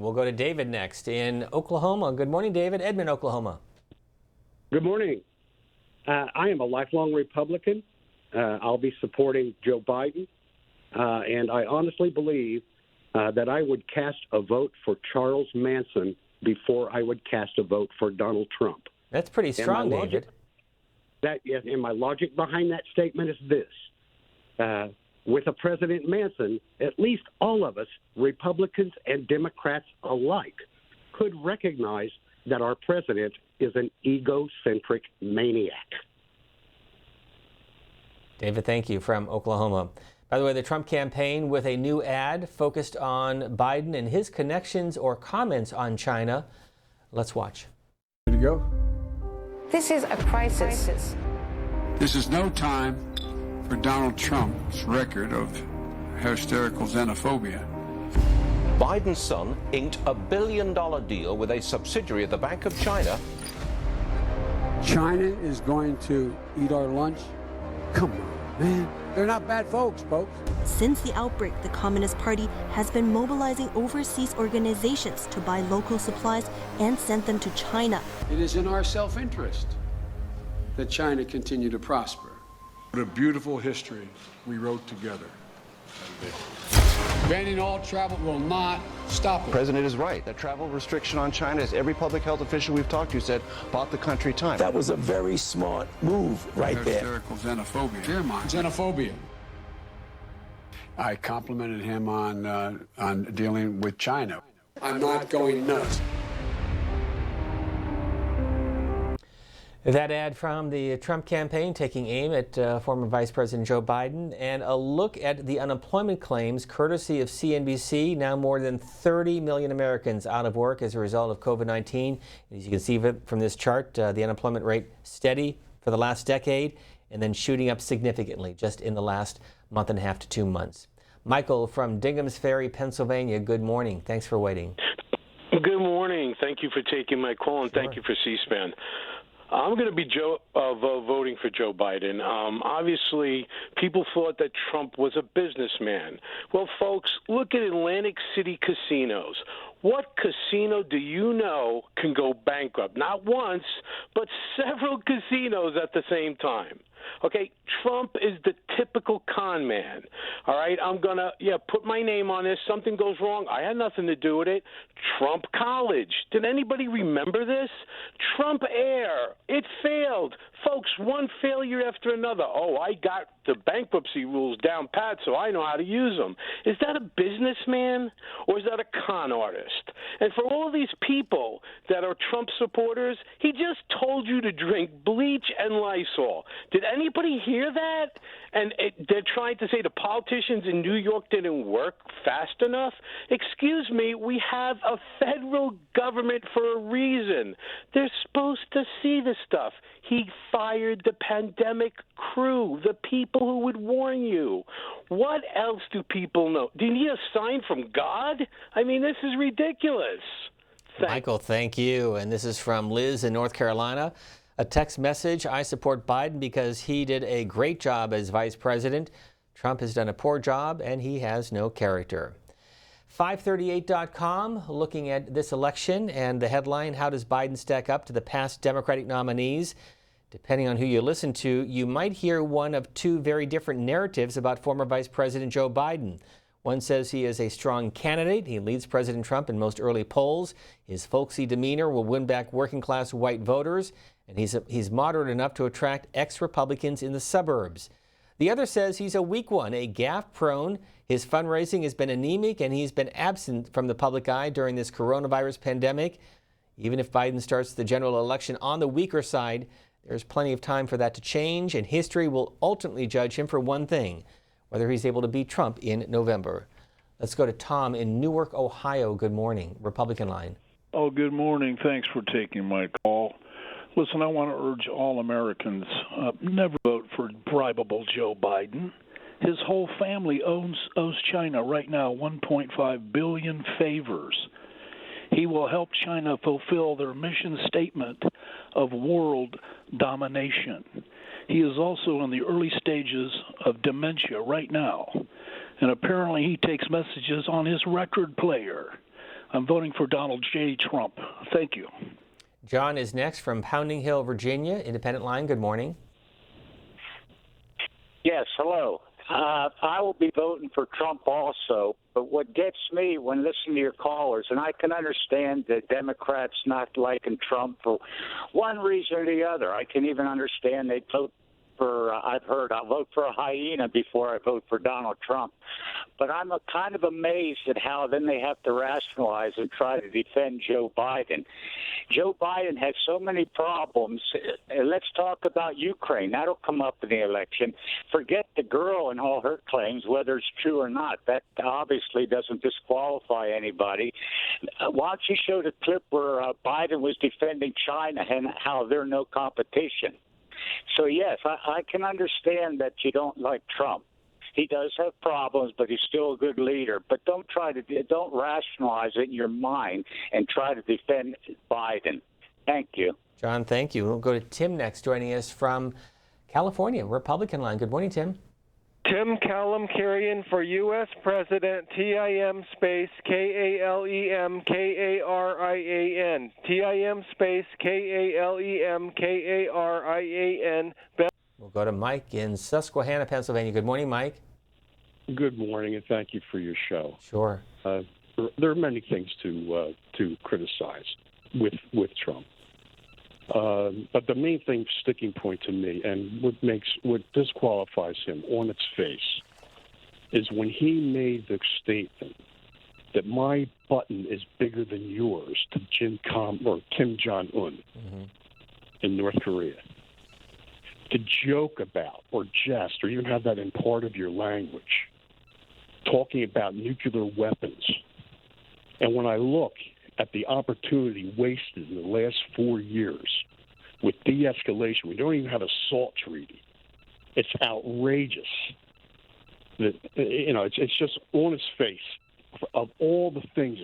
We'll go to David next in Oklahoma. Good morning, David. Edmond, Oklahoma. Good morning. I am a lifelong Republican. I'll be supporting Joe Biden. And I honestly believe that I would cast a vote for Charles Manson before I would cast a vote for Donald Trump. That's pretty strong, David. And my logic behind that statement is this. With a President Manson, at least all of us, Republicans and Democrats alike, could recognize that our president is an egocentric maniac. David, thank you, from Oklahoma. By the way, the Trump campaign with a new ad focused on Biden and his connections or comments on China. Let's watch. Ready to go? This is a crisis. This is no time for Donald Trump's record of hysterical xenophobia. Biden's son inked a $1 billion deal with a subsidiary of the Bank of China. China is going to eat our lunch? Come on, man. They're not bad folks. Since the outbreak, the Communist Party has been mobilizing overseas organizations to buy local supplies and send them to China. It is in our self-interest that China continue to prosper. What a beautiful history we wrote together. Banning all travel will not stop it. The president is right. That travel restriction on China, as every public health official we've talked to said, bought the country time. That was a very smart move right there. Hysterical xenophobia. Dear mine. Xenophobia. I complimented him on dealing with China. I'm not going nuts. That ad from the Trump campaign taking aim at former Vice President Joe Biden, and a look at the unemployment claims courtesy of CNBC. Now more than 30 million Americans out of work as a result of COVID-19. As you can see from this chart, the unemployment rate steady for the last decade and then shooting up significantly just in the last month and a half to 2 months. Michael from Dingham's Ferry, Pennsylvania, good morning. Thanks for waiting. Good morning. Thank you for taking my call, and thank you for C-SPAN. I'm going to be voting for Joe Biden. Obviously, people thought that Trump was a businessman. Well, folks, look at Atlantic City casinos. What casino do you know can go bankrupt? Not once, but several casinos at the same time. Okay, Trump is the typical con man. All right, I'm going to, put my name on this. Something goes wrong. I had nothing to do with it. Trump College. Did anybody remember this? Trump Air. It failed. Folks, one failure after another. Oh, I got the bankruptcy rules down pat, so I know how to use them. Is that a businessman or is that a con artist? And for all these people that are Trump supporters, he just told you to drink bleach and Lysol. Did anybody hear that? And they're trying to say the politicians in New York didn't work fast enough. Excuse me, we have a federal government for a reason. They're supposed to see this stuff. He fired the pandemic crew, the people who would warn you. What else do people know? Do you need a sign from God? I mean, this is ridiculous. Michael, thank you. And this is from Liz in North Carolina. A text message: I support Biden because he did a great job as vice president. Trump has done a poor job and he has no character. 538.com looking at this election, and the headline: how does Biden stack up to the past Democratic nominees? Depending on who you listen to, you might hear one of two very different narratives about former Vice President Joe Biden. One says he is a strong candidate. He leads President Trump in most early polls. His folksy demeanor will win back working-class white voters, and he's moderate enough to attract ex-Republicans in the suburbs. The other says he's a weak one, a gaffe-prone. His fundraising has been anemic, and he's been absent from the public eye during this coronavirus pandemic. Even if Biden starts the general election on the weaker side, there's plenty of time for that to change, and history will ultimately judge him for one thing: whether he's able to beat Trump in November. Let's go to Tom in Newark, Ohio. Good morning. Republican line. Oh, good morning. Thanks for taking my call. Listen, I want to urge all Americans, never vote for bribable Joe Biden. His whole family owes China right now 1.5 billion favors. He will help China fulfill their mission statement of world domination. He is also in the early stages of dementia right now, and apparently he takes messages on his record player. I'm voting for Donald J. Trump. Thank you. John is next from Pounding Hill, Virginia. Independent line, good morning. Yes, hello. I will be voting for Trump also, but what gets me when listening to your callers, and I can understand the Democrats not liking Trump for one reason or the other. I can even understand they vote for, I've heard, I'll vote for a hyena before I vote for Donald Trump. But I'm kind of amazed at how then they have to rationalize and try to defend Joe Biden. Joe Biden has so many problems. Let's talk about Ukraine. That'll come up in the election. Forget the girl and all her claims, whether it's true or not. That obviously doesn't disqualify anybody. Why don't you show the clip where Biden was defending China and how they're no competition? So, yes, I can understand that you don't like Trump. He does have problems, but he's still a good leader. But don't rationalize it in your mind and try to defend Biden. Thank you. John, thank you. We'll go to Tim next, joining us from California, Republican line. Good morning, Tim. Tim Callum Carrion for U.S. President, TIM space KALEM KARIAN. TIM space KALEM KARIAN. We'll go to Mike in Susquehanna, Pennsylvania. Good morning, Mike. Good morning, and thank you for your show. Sure. There are many things to criticize with Trump. But the main thing, sticking point to me, and what disqualifies him on its face, is when he made the statement that my button is bigger than yours to Kim Jong-un in North Korea. To joke about or jest or even have that in part of your language, talking about nuclear weapons. And when I look at the opportunity wasted in the last 4 years with de-escalation, we don't even have a SALT treaty. It's outrageous. That it's just on his face of all the things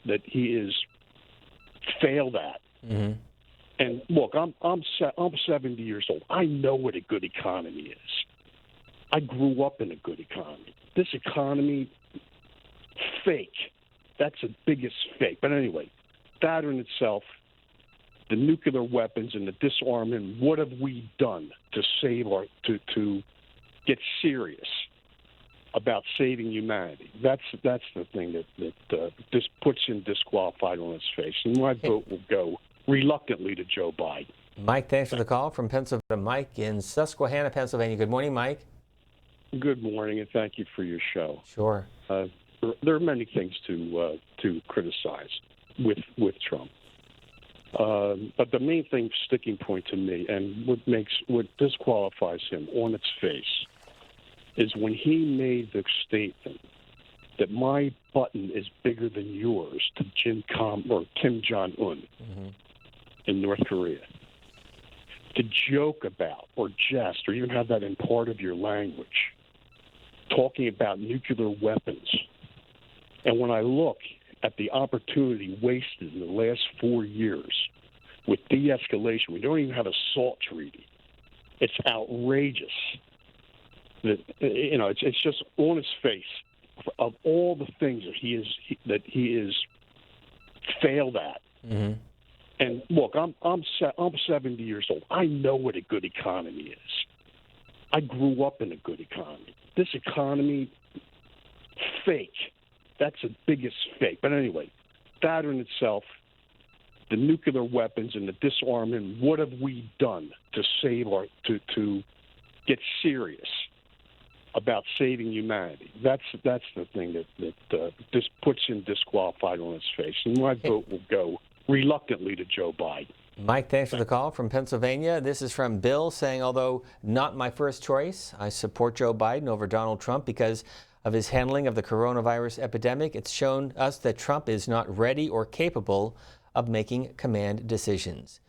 that he is failed at. Mm-hmm. And look, I'm 70 years old. I know what a good economy is. I grew up in a good economy. This economy, fake. That's the biggest fake. But anyway, that in itself, the nuclear weapons and the disarmament, what have we done to save to get serious about saving humanity? That's the thing that this puts him disqualified on his face. And my vote will go reluctantly to Joe Biden. Mike, thanks for the call from Pennsylvania. Mike in Susquehanna, Pennsylvania. Good morning, Mike. Good morning, and thank you for your show. Sure. There are many things to criticize with Trump. But the main thing, sticking point to me, and what disqualifies him on its face, is when he made the statement that my button is bigger than yours to Kim Jong-un in North Korea. To joke about or jest or even have that in part of your language, talking about nuclear weapons. And when I look at the opportunity wasted in the last 4 years with de-escalation, we don't even have a SALT treaty. It's outrageous. That it's just on his face of all the things that he is failed at. Mm-hmm. And look, I'm 70 years old. I know what a good economy is. I grew up in a good economy. This economy, fake. That's the biggest fake. But anyway, that in itself, the nuclear weapons and the disarmament, what have we done to save to get serious about saving humanity? That's the thing that this puts him disqualified on his face. And my vote will go reluctantly to Joe Biden. Mike, thanks for the call from Pennsylvania. This is from Bill saying, although not my first choice, I support Joe Biden over Donald Trump because of his handling of the coronavirus epidemic. It's shown us that Trump is not ready or capable of making command decisions.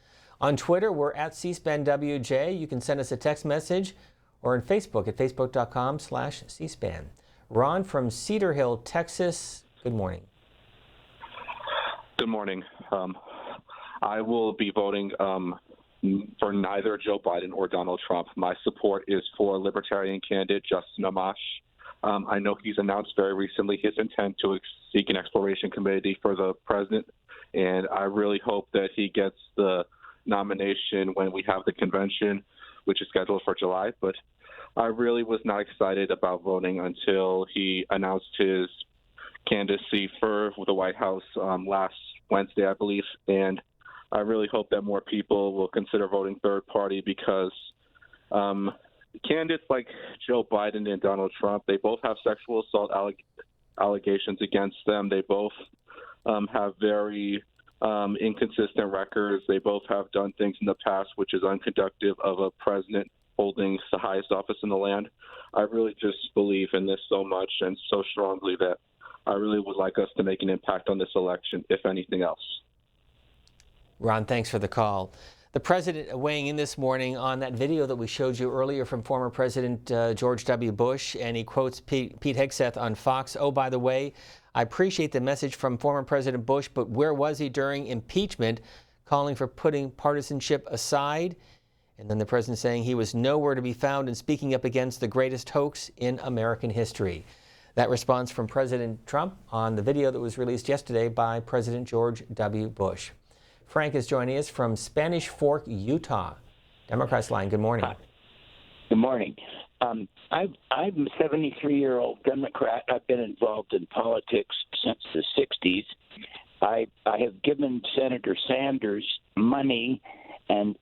On Twitter, we're at CSPAN WJ. You can send us a text message or on Facebook at facebook.com/CSPAN. Ron from Cedar Hill, Texas. Good morning. Good morning. I will be voting for neither Joe Biden or Donald Trump. My support is for Libertarian candidate Justin Amash. I know he's announced very recently his intent to seek an exploration committee for the president, and I really hope that he gets the nomination when we have the convention, which is scheduled for July. But I really was not excited about voting until he announced his candidacy for the White House last Wednesday, I believe. And I really hope that more people will consider voting third party, because candidates like Joe Biden and Donald Trump, they both have sexual assault allegations against them. They both have very inconsistent records. They both have done things in the past which is unconductive of a president holding the highest office in the land. I really just believe in this so much and so strongly that I really would like us to make an impact on this election, if anything else. Ron, thanks for the call. The president weighing in this morning on that video that we showed you earlier from former President George W. Bush, and he quotes Pete Hegseth on Fox. Oh, by the way, I appreciate the message from former President Bush, but where was he during impeachment, calling for putting partisanship aside? And then the president saying he was nowhere to be found and speaking up against the greatest hoax in American history. That response from President Trump on the video that was released yesterday by President George W. Bush. Frank is joining us from Spanish Fork, Utah. Democrats line, good morning. Good morning. I'm a 73-year-old Democrat. I've been involved in politics since the 60s. I have given Senator Sanders money and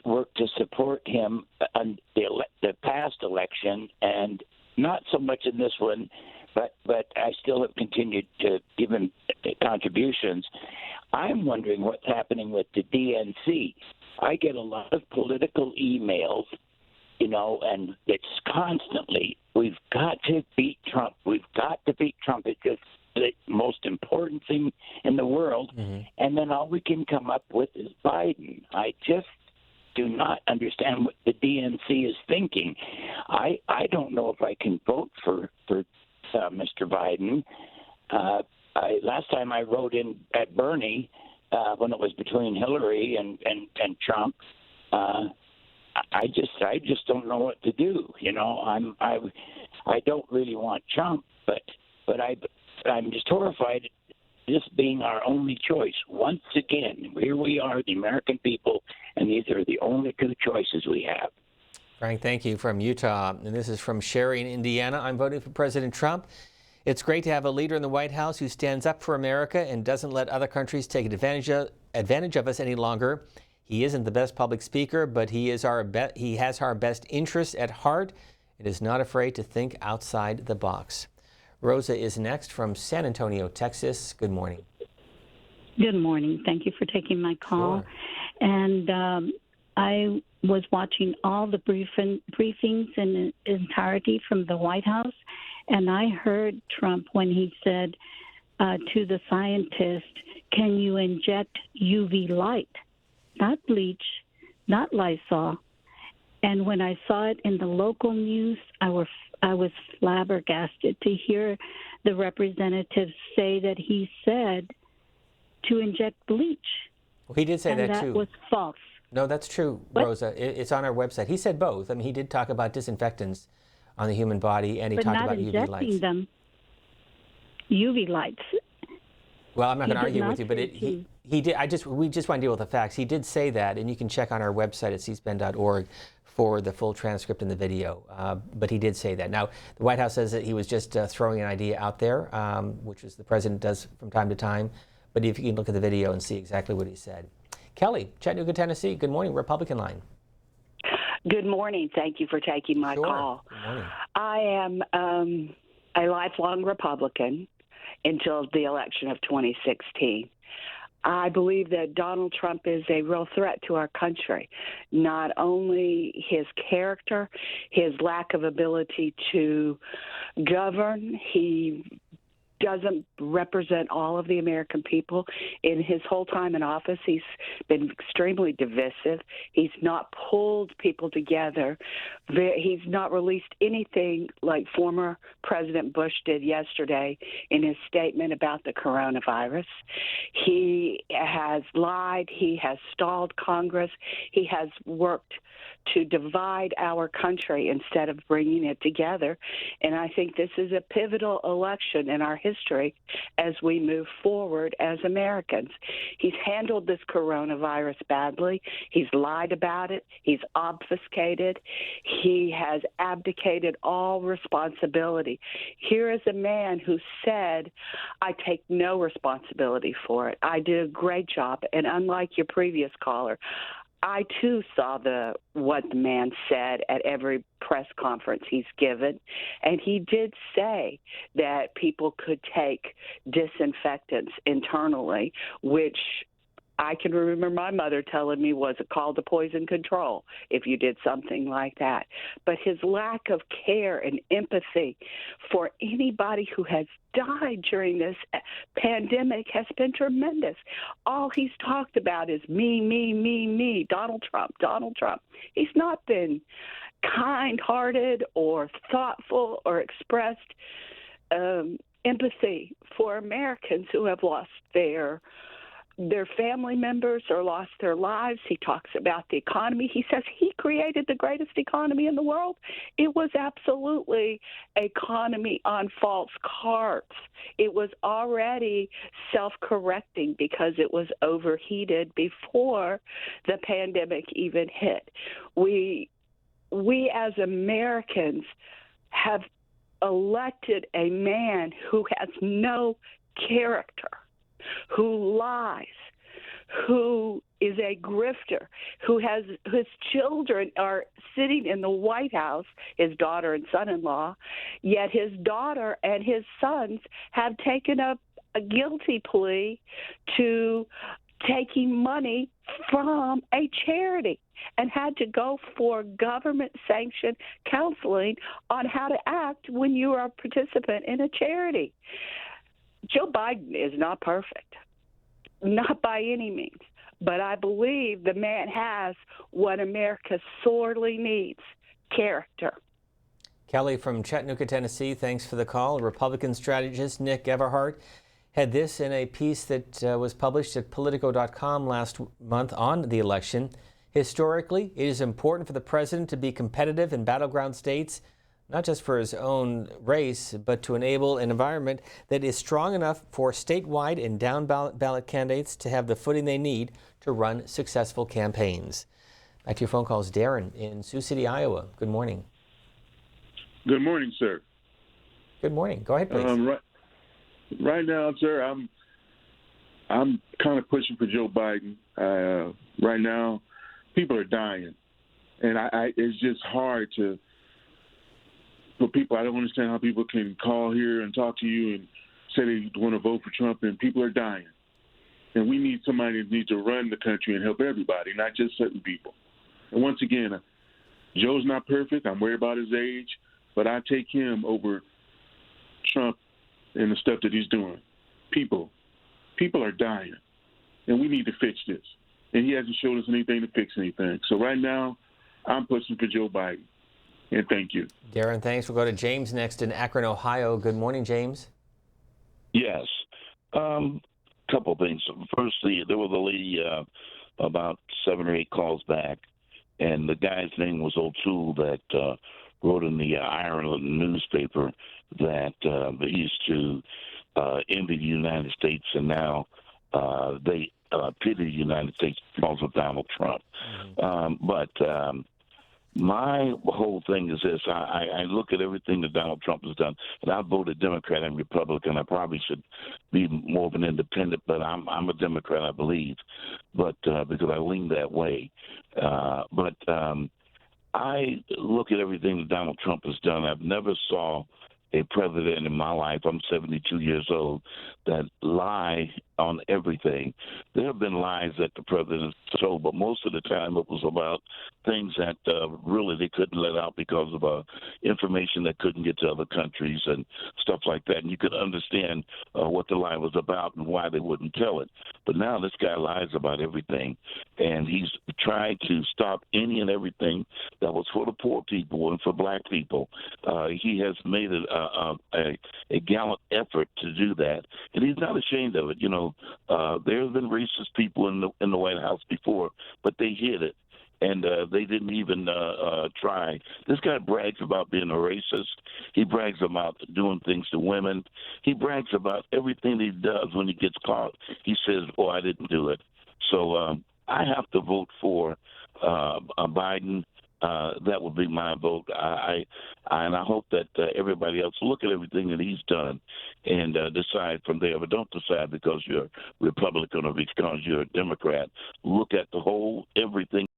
worked to support him on the past election, and not so much in this one, but I still have continued to give him contributions. I'm wondering what's happening with the DNC. I get a lot of political emails, and it's constantly, we've got to beat Trump. We've got to beat Trump. It's just the most important thing in the world. Mm-hmm. And then all we can come up with is Biden. I just do not understand what the DNC is thinking. I don't know if I can vote for Mr. Biden. Last time I wrote in at Bernie when it was between Hillary and Trump. I just don't know what to do. I don't really want Trump, but I'm just horrified. This being our only choice. Once again, here we are, the American people, and these are the only two choices we have. Frank, thank you, from Utah. And this is from Sherry in Indiana. I'm voting for President Trump. It's great to have a leader in the White House who stands up for America and doesn't let other countries take advantage of us any longer. He isn't the best public speaker, but he has our best interests at heart and is not afraid to think outside the box. Rosa is next from San Antonio, Texas. Good morning. Good morning. Thank you for taking my call. Sure. And I was watching all the briefings in entirety from the White House, and I heard Trump when he said to the scientist, can you inject UV light? Not bleach, not Lysol. And when I saw it in the local news, I was flabbergasted to hear the representatives say that he said to inject bleach. Well, he did say that too. And that was false. No, that's true, What? Rosa. It's on our website. He said both. I mean, he did talk about disinfectants on the human body, and he talked about UV lights. But not injecting them. UV lights. Well, I'm not going to argue with you, but he did. We just want to deal with the facts. He did say that, and you can check on our website at cspan.org for the full transcript and the video. But he did say that. Now, the White House says that he was just throwing an idea out there, which is the president does from time to time. But if you can look at the video and see exactly what he said. Kelly, Chattanooga, Tennessee. Good morning, Republican line. Good morning. Thank you for taking my call. Good morning. I am a lifelong Republican until the election of 2016. I believe that Donald Trump is a real threat to our country. Not only his character, his lack of ability to govern, he doesn't represent all of the American people. In his whole time in office, he's been extremely divisive. He's not pulled people together. He's not released anything like former President Bush did yesterday in his statement about the coronavirus. He has lied. He has stalled Congress. He has worked to divide our country instead of bringing it together. And I think this is a pivotal election in our history as we move forward as Americans. He's handled this coronavirus badly. He's lied about it. He's obfuscated. He has abdicated all responsibility. Here is a man who said, I take no responsibility for it. I did a great job. And unlike your previous caller, I, too, saw what the man said at every press conference he's given, and he did say that people could take disinfectants internally, which I can remember my mother telling me was a call to poison control if you did something like that. But his lack of care and empathy for anybody who has died during this pandemic has been tremendous. All he's talked about is me, me, me, me, Donald Trump, Donald Trump. He's not been kind-hearted or thoughtful or expressed empathy for Americans who have lost their family members or lost their lives. He talks about the economy. He says he created the greatest economy in the world. It was absolutely economy on false cards. It was already self-correcting because it was overheated before the pandemic even hit. We as Americans have elected a man who has no character, who lies, who is a grifter, his children are sitting in the White House, his daughter and son-in-law, yet his daughter and his sons have taken up a guilty plea to taking money from a charity and had to go for government-sanctioned counseling on how to act when you are a participant in a charity. Joe Biden is not perfect, not by any means, but I believe the man has what America sorely needs, character. Kelly from Chattanooga, Tennessee, thanks for the call. Republican strategist Nick Everhart had this in a piece that was published at Politico.com last month on the election. Historically, it is important for the president to be competitive in battleground states, not just for his own race, but to enable an environment that is strong enough for statewide and down ballot candidates to have the footing they need to run successful campaigns. Back to your phone calls. Darren in Sioux City, Iowa. Good morning. Good morning, sir. Good morning. Go ahead, please. Right now, sir, I'm kind of pushing for Joe Biden. Right now, people are dying, and it's just hard for people. I don't understand how people can call here and talk to you and say they want to vote for Trump, and people are dying. And we need somebody that needs to run the country and help everybody, not just certain people. And once again, Joe's not perfect. I'm worried about his age, but I take him over Trump and the stuff that he's doing. People are dying, and we need to fix this. And he hasn't showed us anything to fix anything. So right now, I'm pushing for Joe Biden. And thank you. Darren, thanks. We'll go to James next in Akron, Ohio. Good morning, James. Yes. Couple things. Firstly, there was a lady about 7 or 8 calls back, and the guy's name was O'Toole that wrote in the Ireland newspaper that they used to envy the United States, and now they pity the United States because of Donald Trump. But my whole thing is this. I look at everything that Donald Trump has done, and I voted Democrat and Republican. I probably should be more of an independent, but I'm a Democrat, I believe, but because I lean that way. But I look at everything that Donald Trump has done. I've never saw a president in my life, I'm 72 years old, that lie on everything. There have been lies that the president told, but most of the time it was about things that really they couldn't let out because of information that couldn't get to other countries and stuff like that. And you could understand what the lie was about and why they wouldn't tell it. But now this guy lies about everything, and he's tried to stop any and everything that was for the poor people and for black people. He has made a gallant effort to do that, and he's not ashamed of it. You know, there have been racist people in the White House before, but they hid it. And they didn't even try. This guy brags about being a racist. He brags about doing things to women. He brags about everything he does. When he gets caught, he says, "Oh, I didn't do it." So I have to vote for Biden. That would be my vote. And I hope that everybody else look at everything that he's done and decide from there. But don't decide because you're Republican or because you're a Democrat. Look at the whole everything.